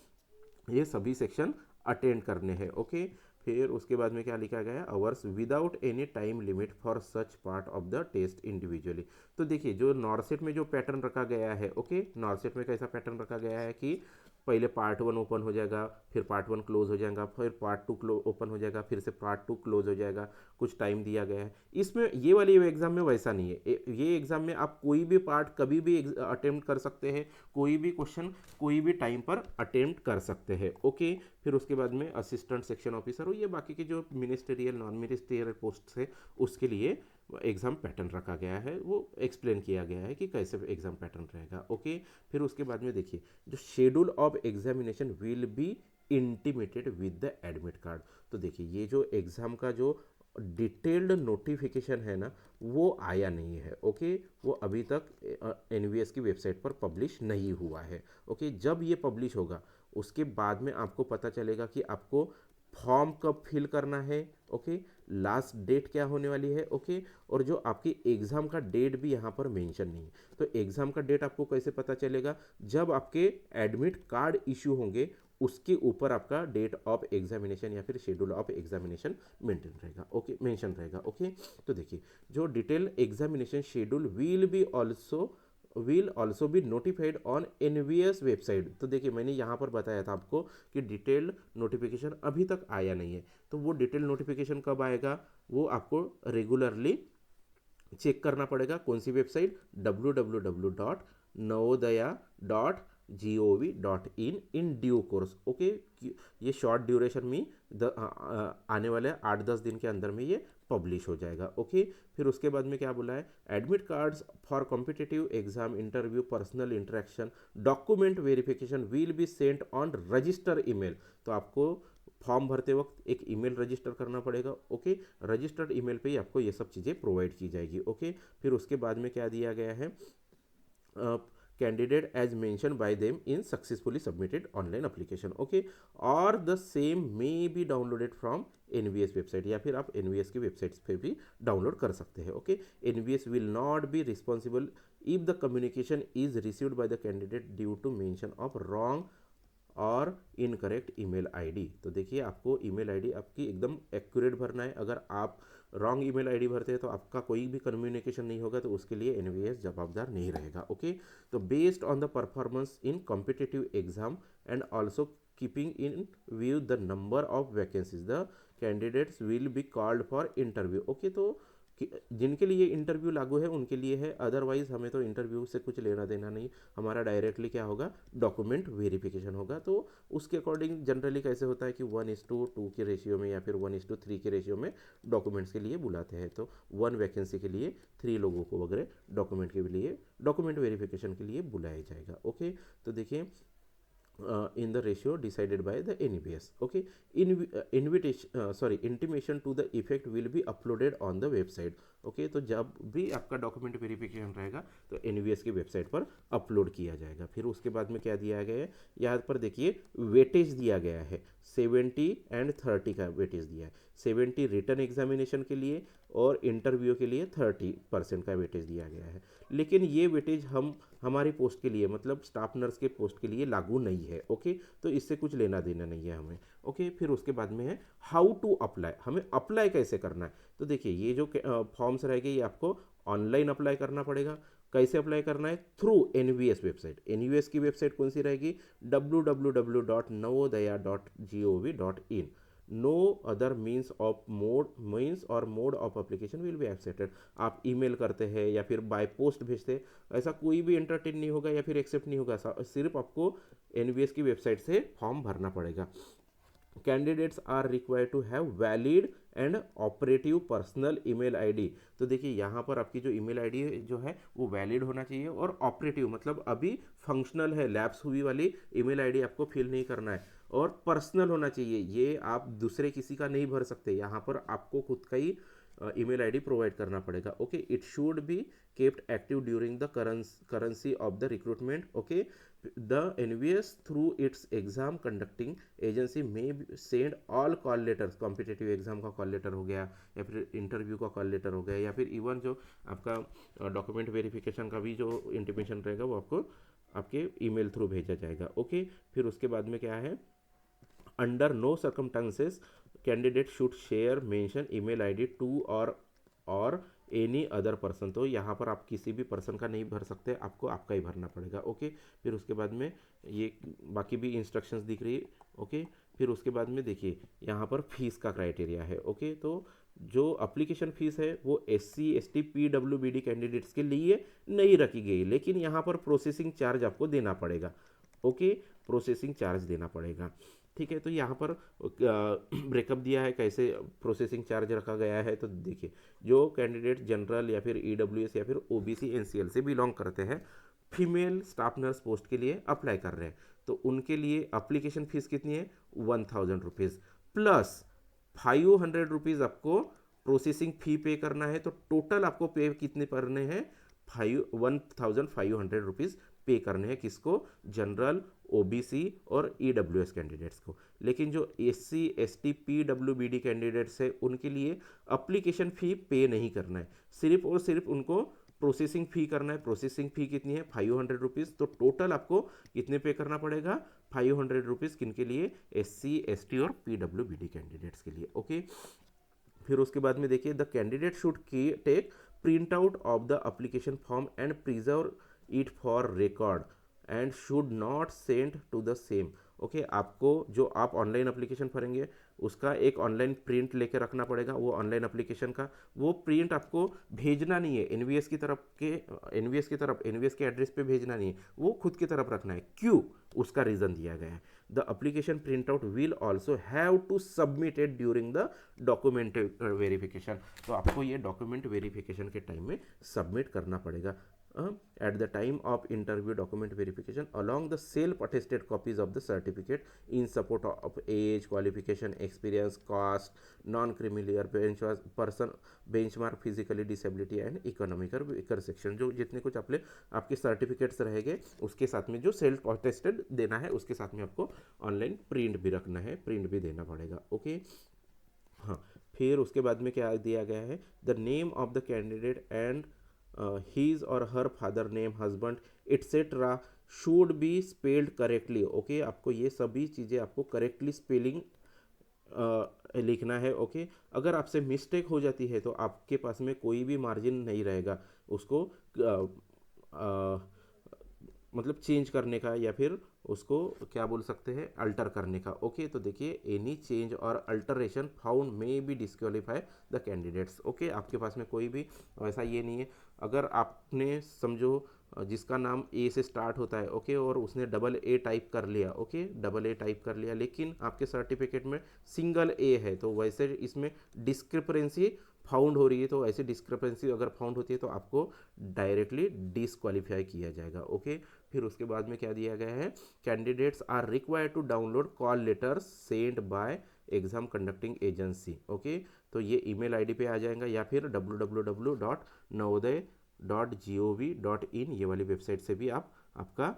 ये सभी सेक्शन अटेंड करने हैं। ओके, फिर उसके बाद में क्या लिखा गया है, hours without any time limit for such part of the test individually. तो देखिए जो नॉर्सेट में जो पैटर्न रखा गया है, ओके, नॉर्सेट में कैसा पैटर्न रखा गया है कि पहले पार्ट 1 ओपन हो जाएगा, फिर पार्ट 1 क्लोज हो जाएगा, फिर पार्ट 2 ओपन हो जाएगा, फिर से पार्ट 2 क्लोज हो जाएगा, कुछ टाइम दिया गया है। इसमें ये वाली एग्जाम में वैसा नहीं है। ये एग्जाम में आप कोई भी पार्ट कभी भी अटेम्प्ट कर सकते हैं, कोई भी क्वेश्चन कोई भी टाइम पर अटेम्प्ट कर सकते हैं। ओके, फिर उसके बाद में असिस्टेंट सेक्शन ऑफिसर हो या बाकी के जो मिनिस्टेरियल नॉन मिनिस्टेरियल पोस्ट है उसके लिए एग्ज़ाम पैटर्न रखा गया है, वो एक्सप्लेन किया गया है कि कैसे एग्ज़ाम पैटर्न रहेगा। ओके, फिर उसके बाद में देखिए जो schedule of examination will be intimated with the admit card. तो देखिए ये जो एग्ज़ाम का जो डिटेल्ड नोटिफिकेशन है ना वो आया नहीं है। ओके, वो अभी तक एनवीएस की वेबसाइट पर पब्लिश नहीं हुआ है। ओके, जब ये पब्लिश होगा उसके बाद में आपको पता चलेगा कि आपको फॉर्म कब फिल करना है। ओके, लास्ट डेट क्या होने वाली है। ओके, और जो आपकी एग्ज़ाम का डेट भी यहाँ पर मेंशन नहीं है। तो एग्ज़ाम का डेट आपको कैसे पता चलेगा, जब आपके एडमिट कार्ड इशू होंगे उसके ऊपर आपका डेट ऑफ एग्जामिनेशन या फिर शेड्यूल ऑफ एग्जामिनेशन मेंटेन रहेगा, ओके, मेंशन रहेगा, ओके। तो देखिए जो detail examination schedule will also be notified on NVS website. तो देखिए मैंने यहाँ पर बताया था आपको कि डिटेल्ड नोटिफिकेशन अभी तक आया नहीं है, तो वो डिटेल नोटिफिकेशन कब आएगा, वो आपको रेगुलरली चेक करना पड़ेगा। कौन सी website, www.navodaya.gov.in in due course, okay. ये शॉर्ट ड्यूरेशन में आने वाले 8-10 दिन के अंदर में ये पब्लिश हो जाएगा, ओके। फिर उसके बाद में क्या बोला है, admit cards for competitive exam interview personal interaction document verification will be sent on register email. तो आपको फॉर्म भरते वक्त एक ईमेल रजिस्टर करना पड़ेगा, ओके। रजिस्टर्ड ईमेल पे ही आपको ये सब चीज़ें प्रोवाइड की जाएगी, ओके। फिर उसके बाद में क्या दिया गया है, candidate as mentioned by them in successfully submitted online application, okay, or the same may be downloaded from NVS website, या फिर आप NVS की वेबसाइट्स पे भी डाउनलोड कर सकते हैं, okay. NVS will not be responsible if the communication is received by the candidate due to mention of wrong और इनकरेक्ट ईमेल आईडी। तो देखिए आपको ईमेल आईडी आपकी एकदम एक्यूरेट भरना है। अगर आप रॉन्ग ईमेल आईडी भरते हैं तो आपका कोई भी कम्युनिकेशन नहीं होगा, तो उसके लिए एनवीएस जवाबदार नहीं रहेगा, ओके। तो based on the performance in competitive exam and also keeping in view the number of vacancies the candidates will be called for interview, okay. तो जिनके लिए इंटरव्यू लागू है उनके लिए है, अदरवाइज हमें तो इंटरव्यू से कुछ लेना देना नहीं, हमारा डायरेक्टली क्या होगा, डॉक्यूमेंट वेरिफिकेशन होगा। तो उसके अकॉर्डिंग जनरली कैसे होता है कि 1:2 के रेशियो में या फिर 1:3 के रेशियो में डॉक्यूमेंट्स के लिए बुलाते हैं। तो 1 वैकेंसी के लिए 3 लोगों को वगैरह डॉक्यूमेंट के लिए डॉक्यूमेंट वेरिफिकेशन के लिए बुलाया जाएगा, ओके। तो देखिए in the ratio decided by the NVS, okay. Intimation to the effect will be uploaded on the website, okay। तो जब भी आपका डॉक्यूमेंट वेरिफिकेशन रहेगा तो NVS की वेबसाइट पर अपलोड किया जाएगा। फिर उसके बाद में क्या दिया गया है, यहाँ पर देखिए वेटेज दिया गया है, 70 और 30 का वेटेज दिया है। 70 रिटर्न एग्जामिनेशन के लिए और इंटरव्यू के लिए 30% का वेटेज दिया गया है। लेकिन ये वेटेज हमारी पोस्ट के लिए, मतलब स्टाफ नर्स के पोस्ट के लिए लागू नहीं है, ओके। तो इससे कुछ लेना देना नहीं है हमें, ओके। फिर उसके बाद में है हाउ टू अप्लाई, हमें अप्लाई कैसे करना है। तो देखिए ये जो फॉर्म्स रहेंगे ये आपको ऑनलाइन अप्लाई करना पड़ेगा। कैसे अप्लाई करना है, थ्रू NVS वेबसाइट। NVS की वेबसाइट कौन सी रहेगी, www.navodaya.gov.in। नो अदर मीन्स और mode of application will be accepted. आप ईमेल करते हैं या फिर बाय पोस्ट भेजते हैं, ऐसा कोई भी एंटरटेन नहीं होगा या फिर एक्सेप्ट नहीं होगा, सिर्फ आपको NVS की वेबसाइट से फॉर्म भरना पड़ेगा। Candidates are required to have valid and operative personal email ID. तो देखिए यहाँ पर आपकी जो ईमेल आईडी जो है वो वैलिड होना चाहिए और ऑपरेटिव मतलब अभी फंक्शनल है, लैप्स हुई वाली ईमेल आईडी आपको फिल नहीं करना है, और पर्सनल होना चाहिए। ये आप दूसरे किसी का नहीं भर सकते, यहाँ पर आपको खुद का ही ईमेल आईडी प्रोवाइड करना पड़ेगा, okay. It should be kept active during the currency of the recruitment, okay. The NVS through its exam conducting agency may send all call letters, competitive exam का कॉल लेटर हो गया या फिर interview का call letter हो गया या फिर इवन जो आपका डॉक्यूमेंट वेरिफिकेशन का भी जो इंटीमेशन रहेगा वो आपको आपके ईमेल थ्रू भेजा जाएगा, ओके। फिर उसके बाद में क्या है, under no circumstances candidate should share mention email ID to और एनी अदर पर्सन। तो यहाँ पर आप किसी भी पर्सन का नहीं भर सकते, आपको आपका ही भरना पड़ेगा, ओके। फिर उसके बाद में ये बाकी भी इंस्ट्रक्शंस दिख रही है, ओके। फिर उसके बाद में देखिए यहाँ पर फीस का क्राइटेरिया है, ओके। तो जो अप्लीकेशन फ़ीस है वो SC ST PWBD कैंडिडेट्स के लिए नहीं रखी गई, लेकिन यहाँ पर प्रोसेसिंग चार्ज आपको देना पड़ेगा, ओके। प्रोसेसिंग चार्ज देना पड़ेगा, ठीक है। तो यहाँ पर ब्रेकअप दिया है कैसे प्रोसेसिंग चार्ज रखा गया है। तो देखिए जो कैंडिडेट जनरल या फिर EWS या फिर OBC NCL से बिलोंग करते हैं, फीमेल स्टाफ नर्स पोस्ट के लिए अप्लाई कर रहे हैं, तो उनके लिए एप्लीकेशन फ़ीस कितनी है, 1000 रुपीज़ प्लस 500 रुपीज़ आपको प्रोसेसिंग फ़ी पे करना है। तो टोटल आपको पे कितने करने हैं, 1500 रुपीज़ पे करने हैं, किसको, जनरल OBC और EWS कैंडिडेट्स को। लेकिन जो SC ST PWBD कैंडिडेट्स है उनके लिए एप्लीकेशन फ़ी पे नहीं करना है, सिर्फ और सिर्फ उनको प्रोसेसिंग फ़ी करना है, प्रोसेसिंग फ़ी कितनी है 500 रुपीज़। तो टोटल आपको कितने पे करना पड़ेगा 500 रुपीज़, किन के लिए, SC ST और PWBD कैंडिडेट्स के लिए। ओके, फिर उसके बाद में देखिए the candidate should take print out of the application form and preserve it for record and should not send to the same. Okay, आपको जो आप ऑनलाइन एप्लीकेशन भरेंगे उसका एक ऑनलाइन प्रिंट लेके रखना पड़ेगा, वो ऑनलाइन एप्लीकेशन का वो प्रिंट आपको भेजना नहीं है एनवीएस की तरफ के, एनवीएस के एड्रेस पे भेजना नहीं है, वो खुद की तरफ रखना है। क्यों, उसका रीज़न दिया गया है। The application print out will also have to submitted during the document verification. तो आपको ये डॉक्यूमेंट वेरिफिकेशन के टाइम में सबमिट करना पड़ेगा। At the time of interview document verification along the self attested copies of the certificate in support of age, qualification, experience, caste, non criminal person, benchmark, physically disability and economic or weaker section, जो जितने कुछ आपके certificates रहेंगे उसके साथ में जो self attested देना है उसके साथ में आपको ऑनलाइन प्रिंट भी रखना है, प्रिंट भी देना पड़ेगा। ओके, हाँ, फिर उसके बाद में क्या दिया गया है, the name of the candidate and his or her father name, husband etc should be spelled correctly। Okay, आपको ये सभी चीज़ें आपको करेक्टली स्पेलिंग लिखना है। ओके, अगर आपसे मिस्टेक हो जाती है तो आपके पास में कोई भी मार्जिन नहीं रहेगा उसको मतलब चेंज करने का, या फिर उसको क्या बोल सकते हैं, अल्टर करने का। ओके, तो देखिए एनी चेंज और alteration found may be disqualify the candidates. Okay, आपके पास में कोई भी वैसा ये नहीं है, अगर आपने समझो जिसका नाम ए से स्टार्ट होता है, ओके, और उसने डबल ए टाइप कर लिया, ओके, डबल ए टाइप कर लिया, लेकिन आपके सर्टिफिकेट में सिंगल ए है, तो वैसे इसमें डिस्क्रिपेंसी फाउंड हो रही है। तो ऐसी डिस्क्रिपेंसी अगर फाउंड होती है तो आपको डायरेक्टली डिसक्वालीफाई किया जाएगा। ओके, फिर उसके बाद में क्या दिया गया है, candidates are required to download call letters send by exam conducting agency. Okay, तो ये ईमेल आईडी पे आ जाएगा या फिर www.navodaya.gov.in ये वाली वेबसाइट से भी आप आपका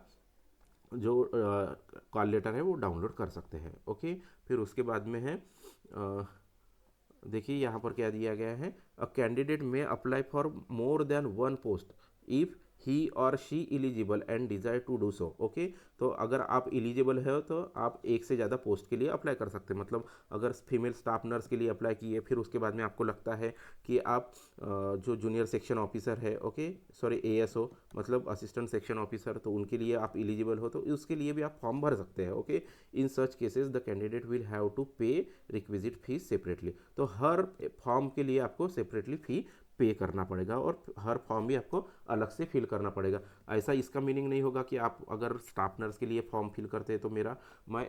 जो कॉल लेटर है वो डाउनलोड कर सकते हैं। ओके, फिर उसके बाद में है देखिए यहाँ पर क्या दिया गया है, a candidate may apply for more than one post if he or she eligible and desire to do so. Okay, तो अगर आप इलिजिबल है तो आप एक से ज़्यादा पोस्ट के लिए अप्लाई कर सकते हैं। मतलब अगर फीमेल स्टाफ नर्स के लिए अप्लाई किए, फिर उसके बाद में आपको लगता है कि आप जो जूनियर सेक्शन ऑफिसर है, ओके सॉरी ASO मतलब असिस्टेंट सेक्शन ऑफिसर, तो उनके लिए आप इलिजिबल हो तो उसके लिए भी आप फॉर्म भर सकते हैं। Okay, in such cases the candidate will have to pay requisite fees separately. तो हर फॉर्म के लिए आपको सेपरेटली फ़ी पे करना पड़ेगा और हर फॉर्म भी आपको अलग से फिल करना पड़ेगा। ऐसा इसका मीनिंग नहीं होगा कि आप अगर स्टाफ नर्स के लिए फॉर्म फिल करते हैं तो मैं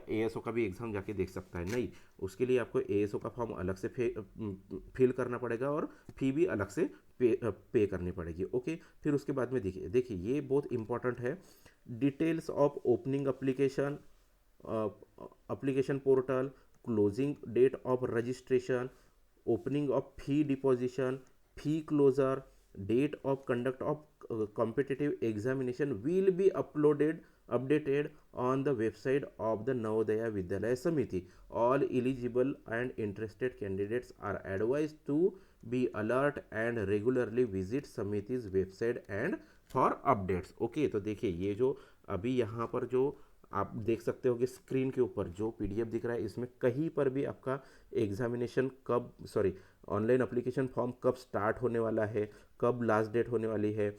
ASO का भी एग्ज़ाम जाके देख सकता है, नहीं, उसके लिए आपको ASO का फॉर्म अलग से फिल करना पड़ेगा और फ़ी भी अलग से पे करनी पड़ेगी। ओके, फिर उसके बाद में देखिए ये बहुत इंपॉर्टेंट है, details of opening application, application portal, closing date of registration, opening of fee deposition, fee closure, date of conduct of competitive examination will be updated on the website of the Navodaya Vidyalaya Samiti. All eligible and interested candidates are advised to be alert and regularly visit Samiti's website and for updates। Okay, तो देखिए ये जो अभी यहाँ पर जो आप देख सकते हो कि स्क्रीन के ऊपर जो PDF दिख रहा है इसमें कहीं पर भी आपका एग्जामिनेशन कब ऑनलाइन एप्लीकेशन फॉर्म कब स्टार्ट होने वाला है, कब लास्ट डेट होने वाली है,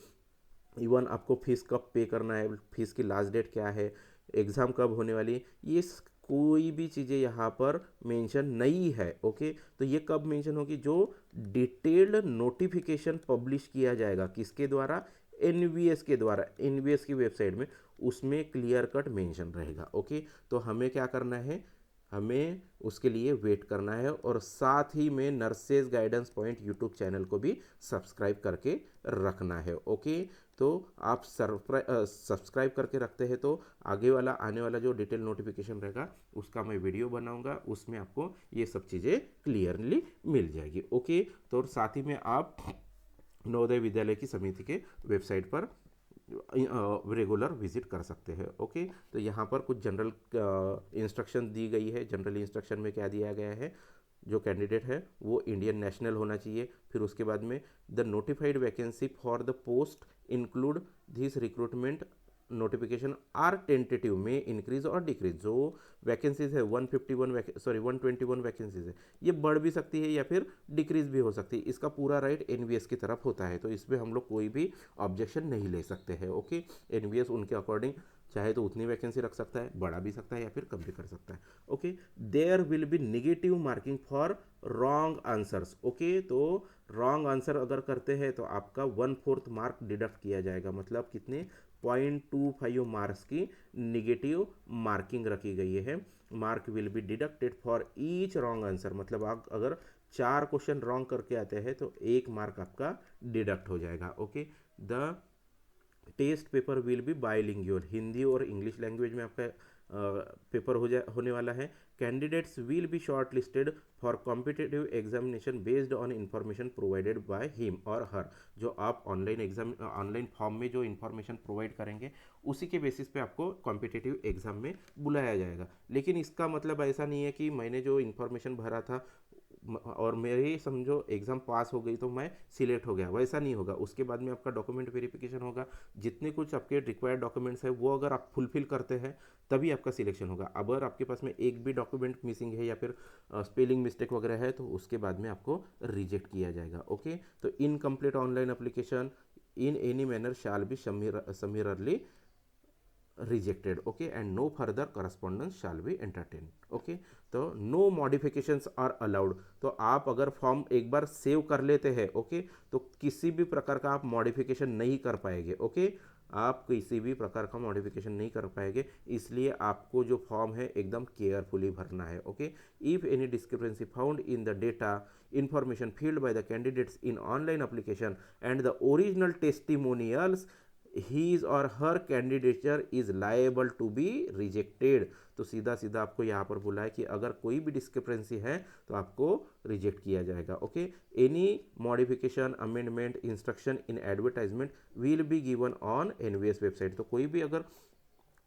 इवन आपको फीस कब पे करना है, फीस की लास्ट डेट क्या है, एग्ज़ाम कब होने वाली है, ये कोई भी चीज़ें यहाँ पर मेंशन नहीं है। ओके, तो ये कब मेंशन होगी, जो डिटेल्ड नोटिफिकेशन पब्लिश किया जाएगा किसके द्वारा, NVS के द्वारा, NVS की वेबसाइट में, उसमें क्लियर कट मेंशन रहेगा। ओके, तो हमें क्या करना है, हमें उसके लिए वेट करना है और साथ ही में nurses guidance point YouTube channel को भी सब्सक्राइब करके रखना है। ओके, तो आप सब्सक्राइब करके रखते हैं तो आगे वाला आने वाला जो डिटेल नोटिफिकेशन रहेगा उसका मैं वीडियो बनाऊंगा, उसमें आपको ये सब चीज़ें क्लियरली मिल जाएगी। ओके, तो साथ ही में आप नवोदय विद्यालय की समिति के वेबसाइट पर रेगुलर विजिट कर सकते हैं। ओके, तो यहाँ पर कुछ जनरल इंस्ट्रक्शन दी गई है। जनरल इंस्ट्रक्शन में क्या दिया गया है, जो कैंडिडेट है वो इंडियन नेशनल होना चाहिए। फिर उसके बाद में the notified vacancy for the post include this recruitment notification are tentative में इंक्रीज और डिक्रीज। जो वैकेंसीज है 121 वैकेंसीज है, ये बढ़ भी सकती है या फिर डिक्रीज भी हो सकती है। इसका पूरा राइट एनवीएस की तरफ होता है, तो इसमें हम लोग कोई भी ऑब्जेक्शन नहीं ले सकते हैं। ओके, एनवीएस उनके अकॉर्डिंग चाहे तो उतनी वैकेंसी रख सकता है, बढ़ा भी सकता है या फिर कम भी कर सकता है। Okay, there will be negative marking for wrong answers. Okay, तो रॉन्ग आंसर अगर करते हैं तो आपका 1/4 मार्क डिडक्ट किया जाएगा, मतलब कितने 0.25 मार्क्स की निगेटिव मार्किंग रखी गई है। Mark will be deducted for each wrong answer, मतलब आप अगर 4 क्वेश्चन रॉन्ग करके आते हैं तो 1 मार्क आपका डिडक्ट हो जाएगा। Okay, the test paper will be bilingual, Hindi और इंग्लिश लैंग्वेज में आपका पेपर होने वाला है। Candidates will be shortlisted for competitive examination based on information provided by him और हर। जो आप ऑनलाइन फॉर्म में जो इन्फॉर्मेशन प्रोवाइड करेंगे उसी के बेसिस पे आपको कॉम्पिटिटिव एग्जाम में बुलाया जाएगा। लेकिन इसका मतलब ऐसा नहीं है कि मैंने जो इन्फॉर्मेशन भरा था और मेरी समझो एग्ज़ाम पास हो गई तो मैं सिलेक्ट हो गया, वैसा नहीं होगा। उसके बाद में आपका डॉक्यूमेंट वेरिफिकेशन होगा, जितने कुछ आपके रिक्वायर्ड डॉक्यूमेंट्स है वो अगर आप फुलफिल करते हैं तभी आपका सिलेक्शन होगा। अगर आपके पास में एक भी डॉक्यूमेंट मिसिंग है या फिर स्पेलिंग मिस्टेक वगैरह है तो उसके बाद में आपको रिजेक्ट किया जाएगा। ओके, तो incomplete online application in any manner shall be summarily rejected. Okay, and no further correspondence shall be entertained. Okay, तो no modifications are allowed। तो आप अगर फॉर्म एक बार सेव कर लेते हैं ओके, तो किसी भी प्रकार का आप मॉडिफिकेशन नहीं कर पाएंगे। ओके, आप किसी भी प्रकार का मॉडिफिकेशन नहीं कर पाएंगे, इसलिए आपको जो फॉर्म है एकदम केयरफुली भरना है। Okay, if any discrepancy found in the data information filled by the candidates in online application and the original testimonials, his or her candidature is liable to be rejected। तो सीधा सीधा आपको यहाँ पर बोला है कि अगर कोई भी डिस्क्रिपेंसी है तो आपको रिजेक्ट किया जाएगा। Okay, any modification amendment instruction in advertisement will be given on NVS website. तो कोई भी अगर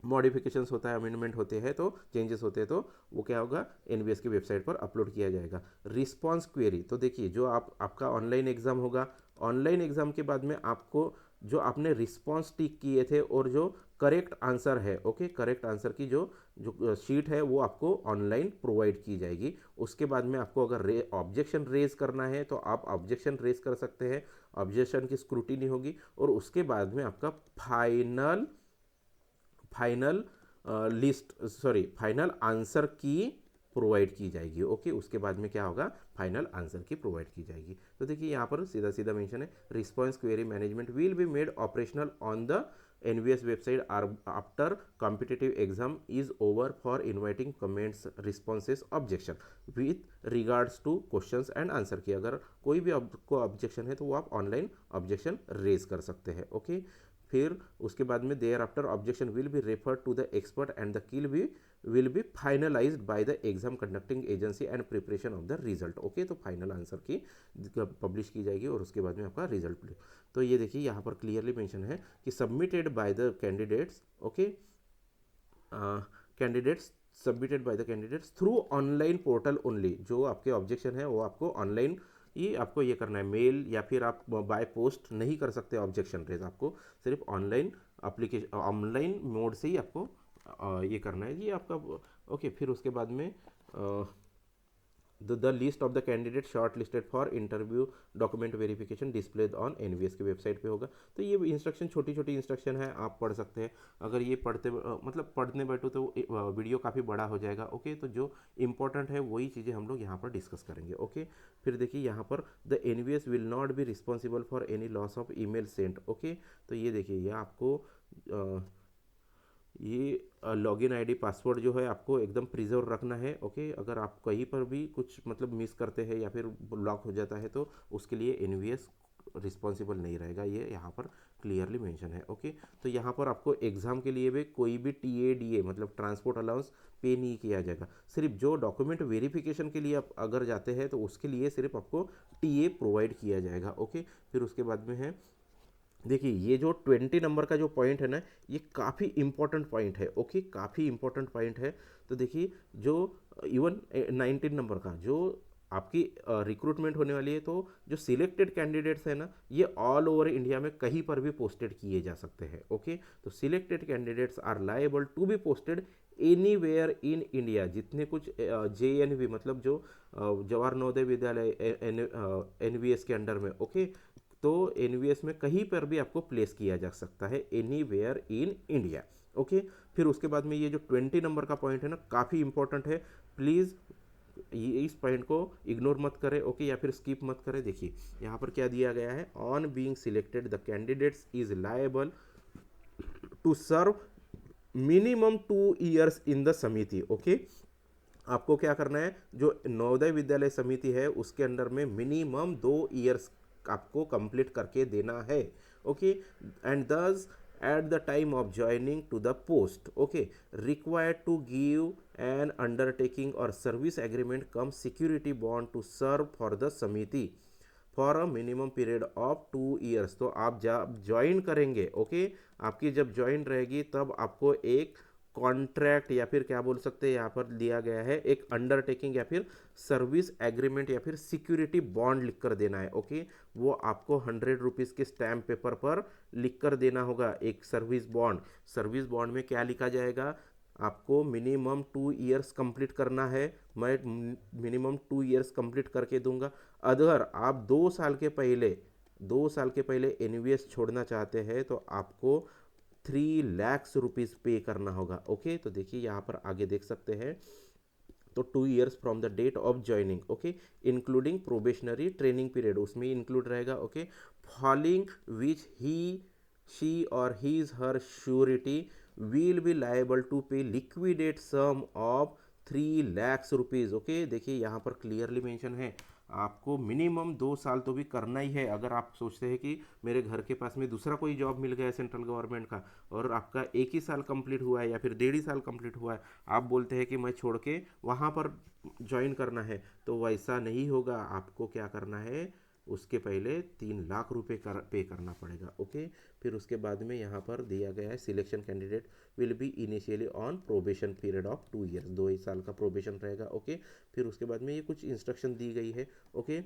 मॉडिफिकेशंस होता है, अमेंडमेंट होते हैं, तो चेंजेस होते हैं तो वो क्या होगा, एनवीएस की वेबसाइट पर अपलोड किया जाएगा। रिस्पॉन्स क्वेरी, तो देखिए जो आपका ऑनलाइन एग्जाम होगा, ऑनलाइन एग्जाम के बाद में आपको जो आपने रिस्पॉन्स टिक किए थे और जो करेक्ट आंसर है, ओके, करेक्ट आंसर की जो शीट है वो आपको ऑनलाइन प्रोवाइड की जाएगी। उसके बाद में आपको अगर ऑब्जेक्शन रेज करना है तो आप ऑब्जेक्शन रेज कर सकते हैं, ऑब्जेक्शन की स्क्रूटिनी होगी और उसके बाद में आपका फाइनल आंसर की प्रोवाइड की जाएगी। ओके, उसके बाद में क्या होगा, फाइनल आंसर की प्रोवाइड की जाएगी। तो देखिए यहाँ पर सीधा सीधा मेंशन है, response query management will be made operational on the NVS website after competitive exam is over for inviting comments responses objection with regards to questions and answer key. अगर कोई भी आपको ऑब्जेक्शन है तो वो आप ऑनलाइन ऑब्जेक्शन रेज कर सकते हैं। ओके, फिर उसके बाद में thereafter objection will be referred to the expert and the key will be finalised by the exam conducting agency and preparation of the result. Okay, तो फाइनल आंसर की पब्लिश की जाएगी और उसके बाद में आपका रिजल्ट। तो ये देखिए यहाँ पर क्लियरली मेंशन है कि submitted by the candidates. Okay, candidates submitted by the candidates through online portal only. जो आपके ऑब्जेक्शन है वो आपको ऑनलाइन ये आपको ये करना है, मेल या फिर आप बाय पोस्ट नहीं कर सकते ऑब्जेक्शन रेज, आपको सिर्फ ऑनलाइन एप्लीकेशन ऑनलाइन मोड से ही आपको ये करना है, ये आपका। ओके, फिर उसके बाद में the list of the candidate shortlisted for interview document verification displayed on NVS की वेबसाइट पे होगा। तो ये इंस्ट्रक्शन छोटी छोटी इंस्ट्रक्शन है, आप पढ़ सकते हैं। अगर ये मतलब पढ़ने बैठो तो वीडियो काफ़ी बड़ा हो जाएगा। ओके, तो जो इंपॉर्टेंट है वही चीज़ें हम लोग यहाँ पर डिस्कस करेंगे। ओके, फिर देखिए यहाँ पर the NVS will not be responsible for any loss of email sent. Okay, तो ये देखिए ये आपको ये लॉगिन आईडी पासवर्ड जो है आपको एकदम प्रिजर्व रखना है। ओके, अगर आप कहीं पर भी कुछ मतलब मिस करते हैं या फिर ब्लॉक हो जाता है तो उसके लिए एनवीएस रिस्पॉन्सिबल नहीं रहेगा, ये यहाँ पर क्लियरली मेंशन है। ओके, तो यहाँ पर आपको एग्जाम के लिए भी कोई भी टीएडीए मतलब ट्रांसपोर्ट अलाउंस पे नहीं किया जाएगा। सिर्फ जो डॉक्यूमेंट वेरिफिकेशन के लिए आप अगर जाते हैं तो उसके लिए सिर्फ आपको टीए प्रोवाइड किया जाएगा। ओके, फिर उसके बाद में है देखिए ये जो 20 नंबर का जो पॉइंट है ना, ये काफ़ी इंपॉर्टेंट पॉइंट है। ओके, काफ़ी इंपॉर्टेंट पॉइंट है। तो देखिए जो इवन 19 नंबर का जो आपकी रिक्रूटमेंट होने वाली है, तो जो सिलेक्टेड कैंडिडेट्स है ना, ये ऑल ओवर इंडिया में कहीं पर भी पोस्टेड किए जा सकते हैं। ओके, तो selected candidates are liable to be posted anywhere in India. जितने कुछ JNV मतलब जो जवाहर नवोदय विद्यालय NVS के अंडर में, ओके, तो NVS में कहीं पर भी आपको प्लेस किया जा सकता है, एनीवेयर इन इंडिया। ओके, फिर उसके बाद में ये जो 20 नंबर का पॉइंट है ना, काफ़ी इंपॉर्टेंट है। प्लीज़ इस पॉइंट को इग्नोर मत करें, ओके, या फिर स्किप मत करें। देखिए यहाँ पर क्या दिया गया है, on being selected the candidates is liable to serve minimum 2 years in the samiti. Okay, आपको क्या करना है, जो नवोदय विद्यालय समिति है उसके अंडर में मिनिमम 2 years आपको कंप्लीट करके देना है। ओके, एंड दस at the time of joining to the post, okay, required to give an undertaking or service agreement cum security bond to serve for the samiti for a minimum period of 2 years। तो आप जब join करेंगे, okay, आपकी जब join रहेगी तब आपको एक कॉन्ट्रैक्ट या फिर क्या बोल सकते हैं, यहाँ पर दिया गया है एक अंडरटेकिंग या फिर सर्विस एग्रीमेंट या फिर सिक्योरिटी बॉन्ड लिख कर देना है। ओके, वो आपको 100 रुपीज़ के स्टैम्प पेपर पर लिख कर देना होगा, एक सर्विस बॉन्ड। सर्विस बॉन्ड में क्या लिखा जाएगा, आपको मिनिमम 2 years कंप्लीट करना है, मैं मिनिमम 2 years कंप्लीट करके दूंगा। अगर आप 2 साल के पहले NVS छोड़ना चाहते हैं तो आपको 3 लाख रुपीज़ पे करना होगा। ओके, तो देखिए यहाँ पर आगे देख सकते हैं, तो 2 years from the date of joining, okay, including probationary training period, उसमें इंक्लूड रहेगा। Okay, following which he she or his her surety will be liable to pay liquidate sum of 3 lakh rupees. Okay, देखिए यहाँ पर clearly mention है, आपको minimum 2 साल तो भी करना ही है। अगर आप सोचते हैं कि मेरे घर के पास में दूसरा कोई जॉब मिल गया है सेंट्रल गवर्नमेंट का और आपका 1 ही साल कंप्लीट हुआ है या फिर 1.5 साल कंप्लीट हुआ है, आप बोलते हैं कि मैं छोड़ के वहाँ पर ज्वाइन करना है, तो वैसा नहीं होगा। आपको क्या करना है, उसके पहले 3 लाख रुपए पे करना पड़ेगा। ओके, फिर उसके बाद में यहाँ पर दिया गया है, selection candidate will be initially on probation period of 2 years, 2 साल का प्रोबेशन रहेगा। ओके, फिर उसके बाद में ये कुछ इंस्ट्रक्शन दी गई है। ओके,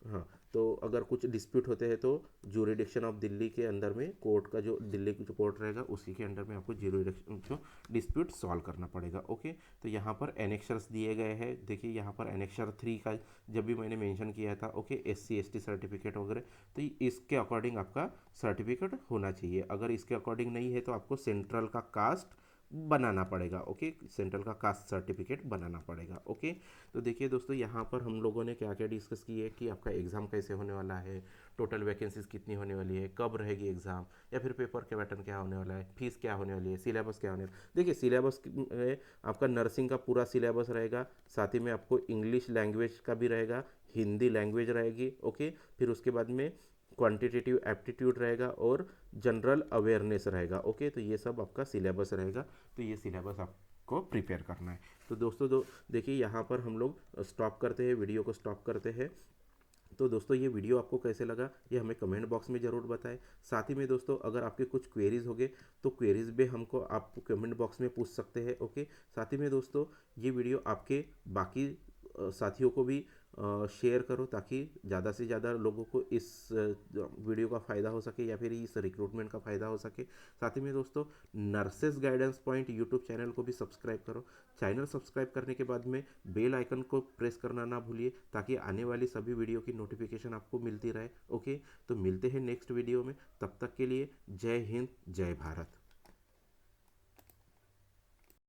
हाँ, तो अगर कुछ डिस्प्यूट होते हैं तो ज्यूरिडिक्शन ऑफ दिल्ली के अंदर में कोर्ट का जो दिल्ली की जो कोर्ट रहेगा उसी के अंडर में आपको ज्यूरिडिक्शन जो डिस्प्यूट सॉल्व करना पड़ेगा। ओके, तो यहाँ पर एनेक्शर्स दिए गए हैं। देखिए यहाँ पर एनेक्शर 3 का जब भी मैंने मेंशन किया था, ओके, SC ST सर्टिफिकेट वगैरह, तो इसके अकॉर्डिंग आपका सर्टिफिकेट होना चाहिए। अगर इसके अकॉर्डिंग नहीं है तो आपको सेंट्रल का कास्ट बनाना पड़ेगा। ओके, सेंट्रल का कास्ट सर्टिफिकेट बनाना पड़ेगा। ओके, तो देखिए दोस्तों, यहाँ पर हम लोगों ने क्या क्या डिस्कस की है कि आपका एग्ज़ाम कैसे होने वाला है, टोटल वैकेंसीज कितनी होने वाली है, कब रहेगी एग्ज़ाम, या फिर पेपर के पैटर्न क्या होने वाला है, फीस क्या होने वाली है, सिलेबस क्या होने वाला है। देखिए सिलेबस में आपका नर्सिंग का पूरा सिलेबस रहेगा, साथ ही में आपको इंग्लिश लैंग्वेज का भी रहेगा, हिंदी लैंग्वेज रहेगी। ओके, फिर उसके बाद में क्वांटिटेटिव एप्टीट्यूड रहेगा और जनरल अवेयरनेस रहेगा। ओके, तो ये सब आपका सिलेबस रहेगा, तो ये सिलेबस आपको प्रिपेयर करना है। तो दोस्तों देखिए यहाँ पर हम लोग स्टॉप करते हैं, वीडियो को स्टॉप करते हैं। तो दोस्तों ये वीडियो आपको कैसे लगा ये हमें कमेंट बॉक्स में ज़रूर बताएं। साथ ही में दोस्तों अगर आपके कुछ क्वेरीज होंगे तो क्वेरीज भी हमको आप कमेंट बॉक्स में पूछ सकते हैं। ओके, साथ ही में दोस्तों ये वीडियो आपके बाकी साथियों को भी शेयर करो ताकि ज़्यादा से ज़्यादा लोगों को इस वीडियो का फ़ायदा हो सके या फिर इस रिक्रूटमेंट का फ़ायदा हो सके। साथ ही में दोस्तों nurses guidance point YouTube channel को भी सब्सक्राइब करो। चैनल सब्सक्राइब करने के बाद में बेल आइकन को प्रेस करना ना भूलिए ताकि आने वाली सभी वीडियो की नोटिफिकेशन आपको मिलती रहे। ओके, तो मिलते हैं नेक्स्ट वीडियो में, तब तक के लिए जय हिंद जय भारत।